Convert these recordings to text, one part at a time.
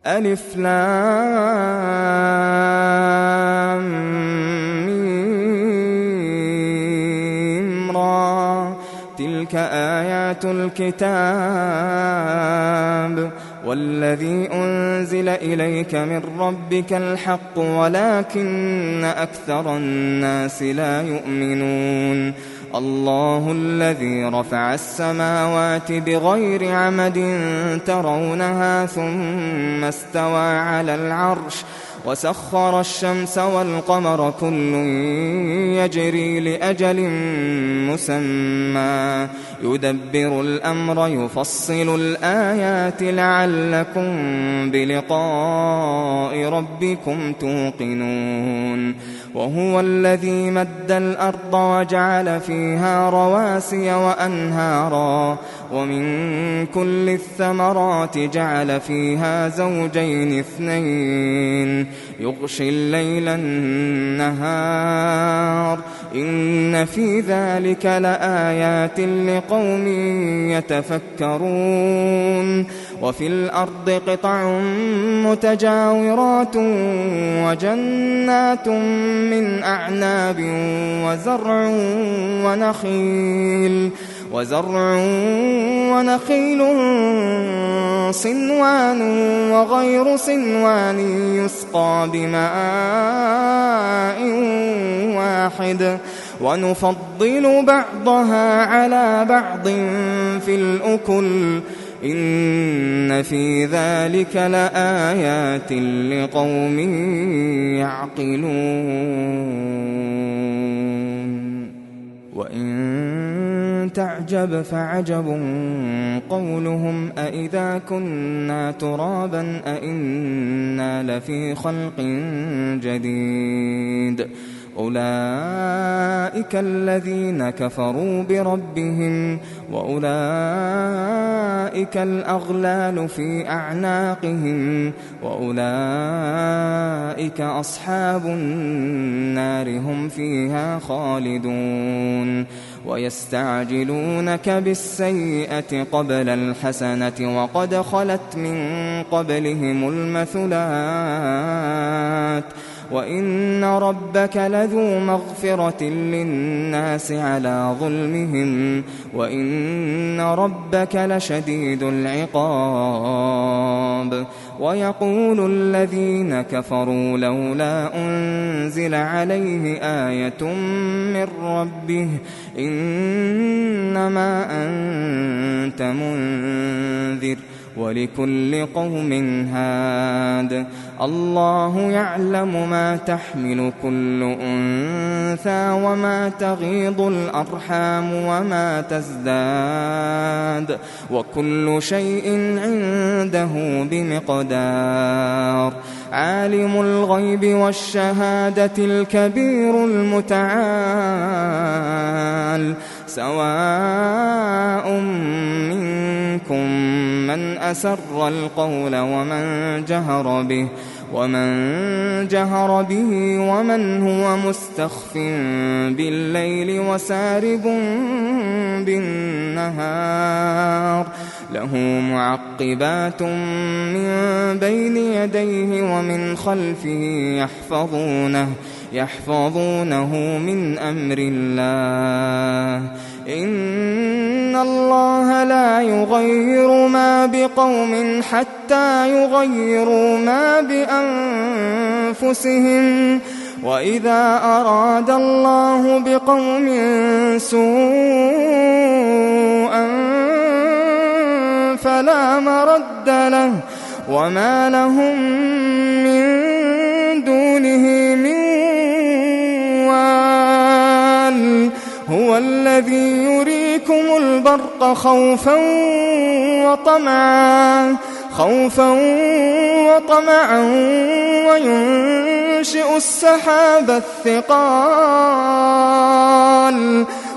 ألف لام ميم را تلك آيات الكتاب والذي أنزل إليك من ربك الحق ولكن أكثر الناس لا يؤمنون الله الذي رفع السماوات بغير عمد ترونها ثم استوى على العرش وسخر الشمس والقمر كل يجري لأجل مسمى يدبر الأمر يفصل الآيات لعلكم بلقاء ربكم توقنون وهو الذي مد الأرض وجعل فيها رواسي وأنهارا ومن كل الثمرات جعل فيها زوجين اثنين يغشي الليل النهار إن في ذلك لآيات لقوم يتفكرون وفي الأرض قطع متجاورات وجنات من أعناب وزرع ونخيل صنوان وغير صنوان يسقى بماء واحد ونفضل بعضها على بعض في الأكل إن في ذلك لآيات لقوم يعقلون وإن تعجب فعجب قولهم أإذا كنا ترابا أإنا لفي خلق جديد أولئك الذين كفروا بربهم وأولئك الأغلال في أعناقهم وأولئك أصحاب النار هم فيها خالدون ويستعجلونك بالسيئة قبل الحسنة وقد خلت من قبلهم المثلات وإن ربك لذو مغفرة للناس على ظلمهم وإن ربك لشديد العقاب ويقول الذين كفروا لولا أنزل عليه آية من ربه إنما أنت منذر ولكل قوم هاد الله يعلم ما تحمل كل أنثى وما تغيض الأرحام وما تزداد وكل شيء عنده بمقدار عالم الغيب والشهادة الكبير المتعال سواء منكم من أسر القول ومن جهر به ومن هو مستخف بالليل وسارب بالنهار له معقبات من بين يديه ومن خلفه يحفظونه من أمر الله إن الله لا يغير ما بقوم حتى يغيروا ما بأنفسهم وإذا أراد الله بقوم سوءا فلا مرد له وما لهم من دونه من وال هو الذي يريكم البرق خوفا وطمعا وينشئ السحاب الثقال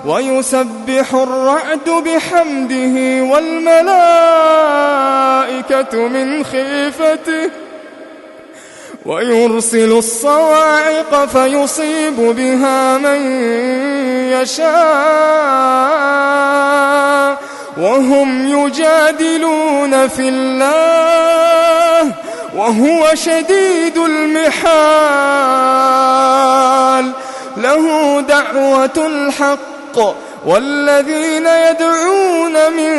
ويسبح الرعد بحمده والملائكة من خيفته ويرسل الصواعق فيصيب بها من يشاء وهم يجادلون في الله وهو شديد المحال له دعوة الحق والذين يدعون من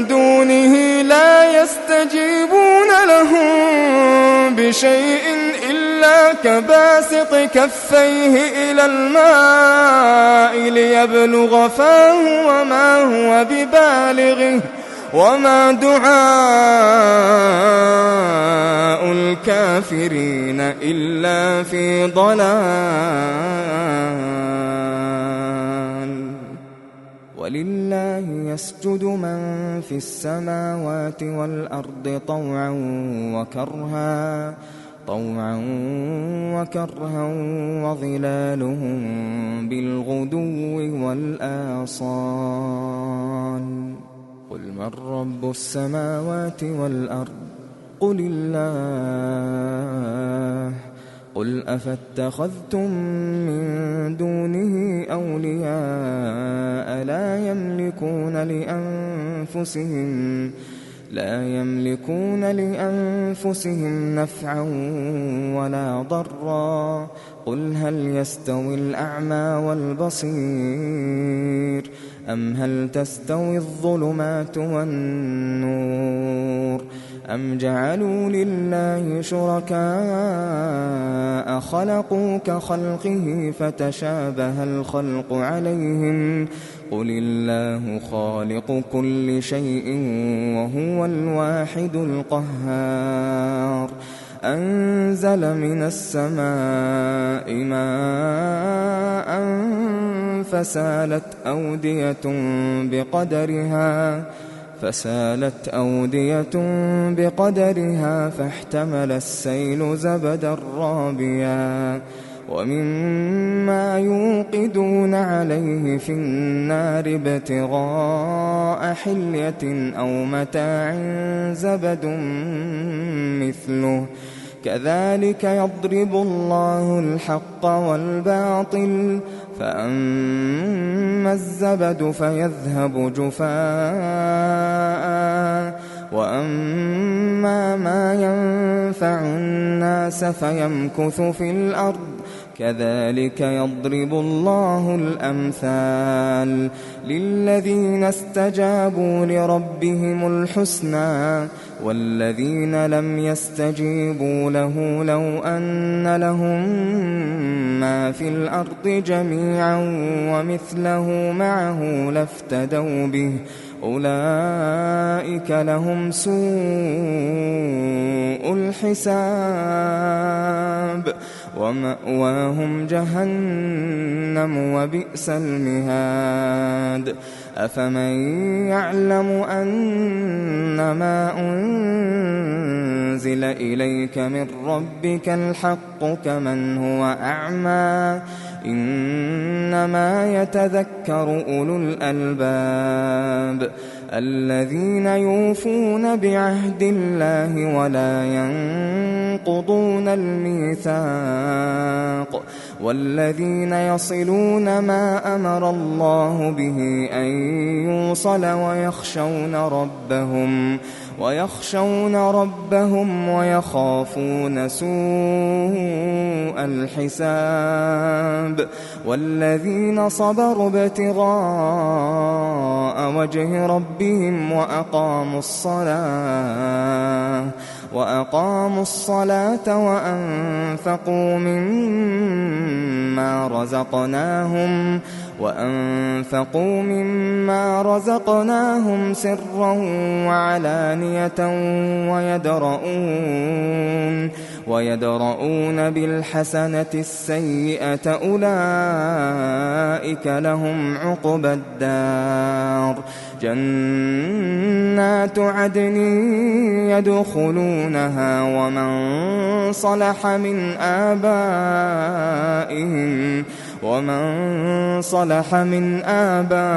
دونه لا يستجيبون لهم بشيء إلا كباسط كفيه إلى الماء ليبلغ فاه وما هو ببالغه وما دعاء الكافرين إلا في ضلال. ولله يسجد من في السماوات والأرض طوعا وكرها وظلالهم بالغدو والآصال. قل من رب السماوات والأرض قل الله. قل أفاتخذتم من دونه أولياء لا يملكون لأنفسهم نفعا ولا ضرا. قل هل يستوي الأعمى والبصير أم هل تستوي الظلمات والنور أم جعلوا لله شركاء خلقوا كخلقه فتشابه الخلق عليهم. قل الله خالق كل شيء وهو الواحد القهار. أنزل من السماء ماء فسالت أودية بقدرها فاحتمل السيل زبدا رابيا ومما يوقدون عليه في النار ابتغاء حلية أو متاع زبد مثله كذلك يضرب الله الحق والباطل فأما الزبد فيذهب جفاء وأما ما ينفع الناس فيمكث في الأرض كذلك يضرب الله الأمثال للذين استجابوا لربهم الحسنى والذين لم يستجيبوا له لو أن لهم ما في الأرض جميعا ومثله معه لافتدوا به أولئك لهم سوء الحساب ومأواهم جهنم وبئس المهاد. أفمن يعلم أنما أنزل إليك من ربك الحق كمن هو أعمى إنما يتذكر أولو الألباب الذين يوفون بعهد الله ولا ينقضون الميثاق والذين يصلون ما أمر الله به أن يوصل ويخشون ربهم ويخافون سوء الحساب والذين صبروا ابتغاء وجه ربهم وأقاموا الصلاة وأنفقوا مما رزقناهم سرا وعلانية ويدرؤون بالحسنة السيئة أولئك لهم عقبى الدار جنات عدن يدخلونها ومن صلح من آبائهم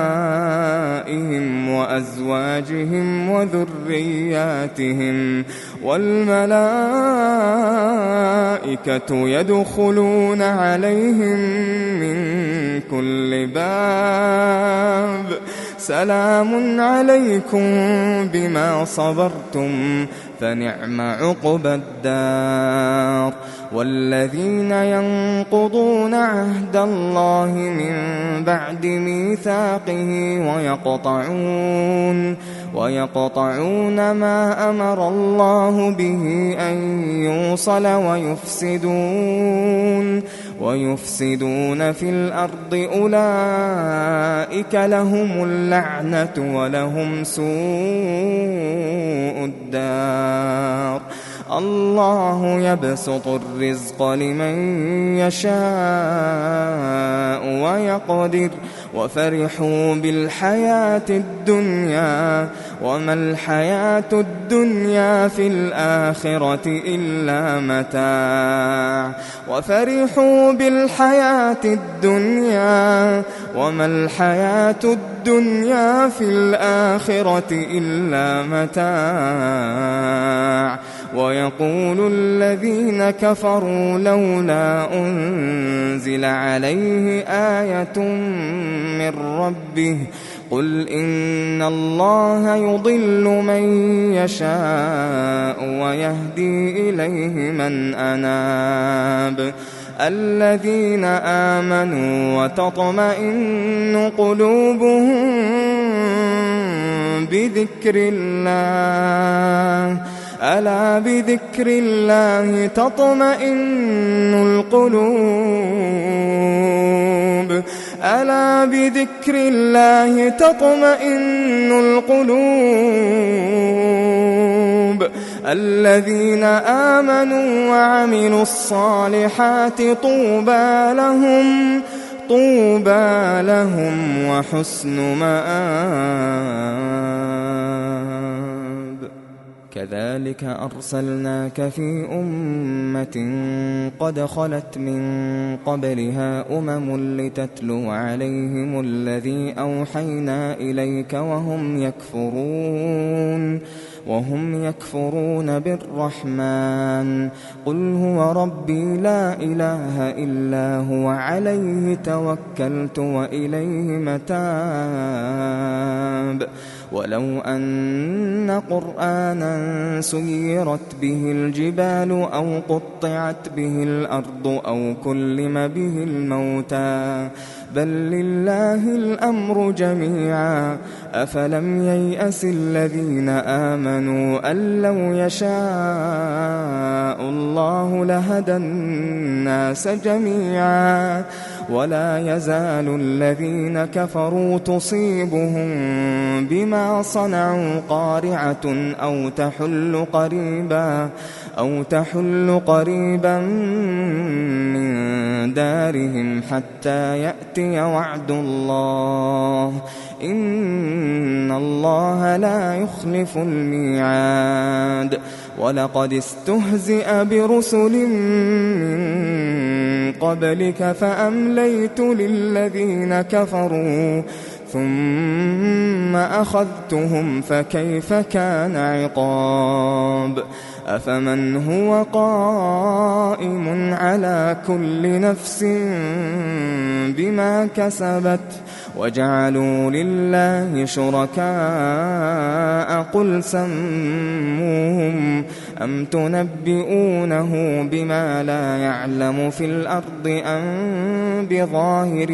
وأزواجهم وذرياتهم والملائكة يدخلون عليهم من كل سلام عليكم بما صبرتم فنعم عقبى الدار. والذين ينقضون عهد الله من بعد ميثاقه ويقطعون ما أمر الله به أن يوصل ويفسدون في الأرض أولئك لهم اللعنة ولهم سوء الدار. الله يبسط الرزق لمن يشاء ويقدر وفرحوا بالحياة الدنيا وما الحياة الدنيا في الآخرة إلا متاع وفرحوا بالحياة الدنيا وما الحياة الدنيا في الآخرة إلا متاع. ويقول الذين كفروا لولا أنزل عليه آية من ربه قل إن الله يضل من يشاء ويهدي إليه من أناب. الذين آمنوا وتطمئن قلوبهم بذكر الله ألا بذكر الله تطمئن القلوب ألا بذكر الله تطمئن القلوب. الذين آمنوا وعملوا الصالحات طوبى لهم وحسن مآب. كذلك أرسلناك في أمة قد خلت من قبلها لتتلو عليهم الذي أوحينا إليك وهم يكفرون بالرحمن. قل هو ربي لا إله إلا هو عليه توكلت وإليه متاب. ولو أن قرآنا سيرت به الجبال أو قطعت به الأرض أو كلم به الموتى بل لله الأمر جميعا أفلم ييأس الذين آمنوا أن لو يشاء الله لهدى الناس جميعا. ولا يزال الذين كفروا تصيبهم بما صنعوا قارعة أو تحل قريبا من دارهم حتى يأتي وعد الله إن الله لا يخلف الميعاد. ولقد استهزئ برسل من قبلك فأمليت للذين كفروا ثم أخذتهم فكيف كان عقاب. أفمن هو قائم على كل نفس بما كسبت وجعلوا لله شركاء قل سموهم أم تنبئونه بما لا يعلم في الأرض أم بظاهر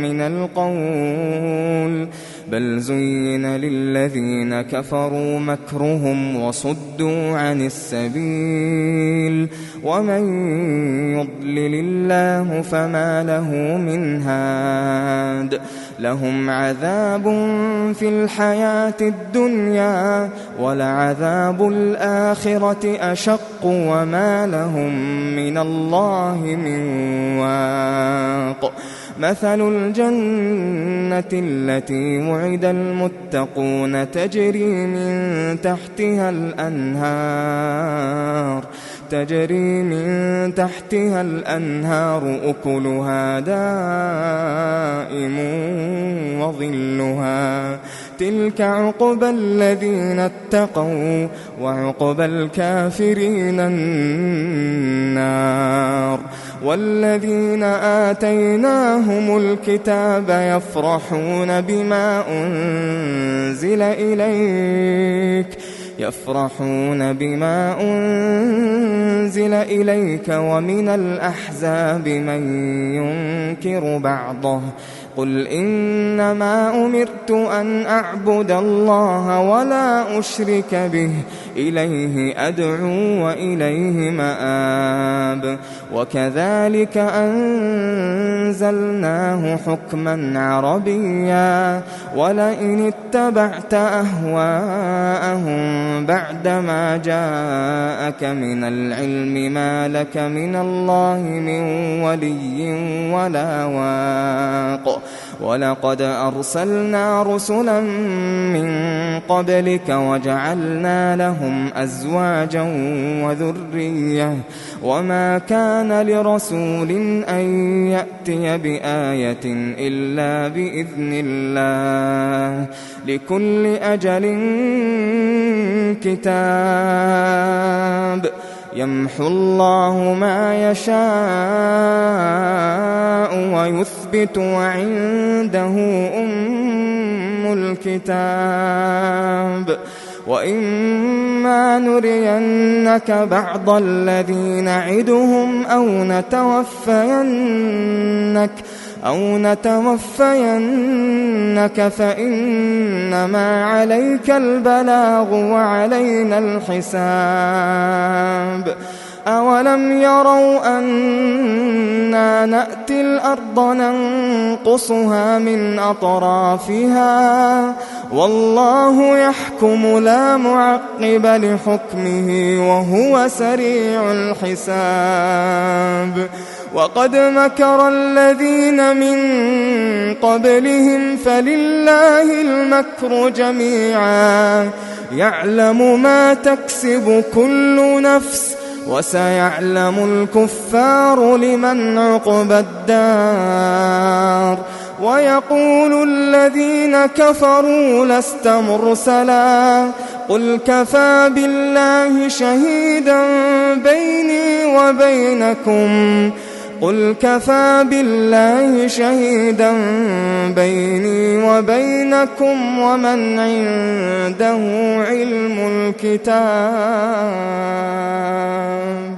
من القول بل زين للذين كفروا مكرهم وصدوا عن السبيل ومن يضلل الله فما له من هاد. لهم عذاب في الحياة الدنيا ولعذاب الآخرة أشق وما لهم من الله من واق. مثل الجنة التي وعد المتقون تجري من تحتها الأنهار أكلها دائم وظلها تلك عقبى الذين اتقوا وعقبى الكافرين النار. والذين آتيناهم الكتاب يفرحون بما أنزل إليك يفرحون بما أنزل إليك ومن الأحزاب من ينكر بعضه قل إنما أمرت أن أعبد الله ولا أشرك به إليه أدعو وإليه مآب وكذلك أنزلناه حكما عربيا ولئن اتبعت أهواءهم بعدما جاءك من العلم ما لك من الله من ولي ولا واق ولقد أرسلنا رسلا من قبلك وجعلنا لهم أزواجا وذرية وما كان لرسول أن يأتي بآية إلا بإذن الله لكل أجل كتاب يمحو الله ما يشاء ويثبت وعنده أم الكتاب وإما نرينك بعض الذي نعدهم أو نتوفينك فإنما عليك البلاغ وعلينا الحساب أولم يروا أنا نأتي الأرض ننقصها من أطرافها والله يحكم لا معقب لحكمه وهو سريع الحساب وقد مكر الذين من قبلهم فلله المكر جميعا يعلم ما تكسب كل نفس وسيعلم الكفار لمن عقبى الدار ويقول الذين كفروا لست مرسلا قل كفى بالله شهيدا بيني وبينكم ومن عنده علم الكتاب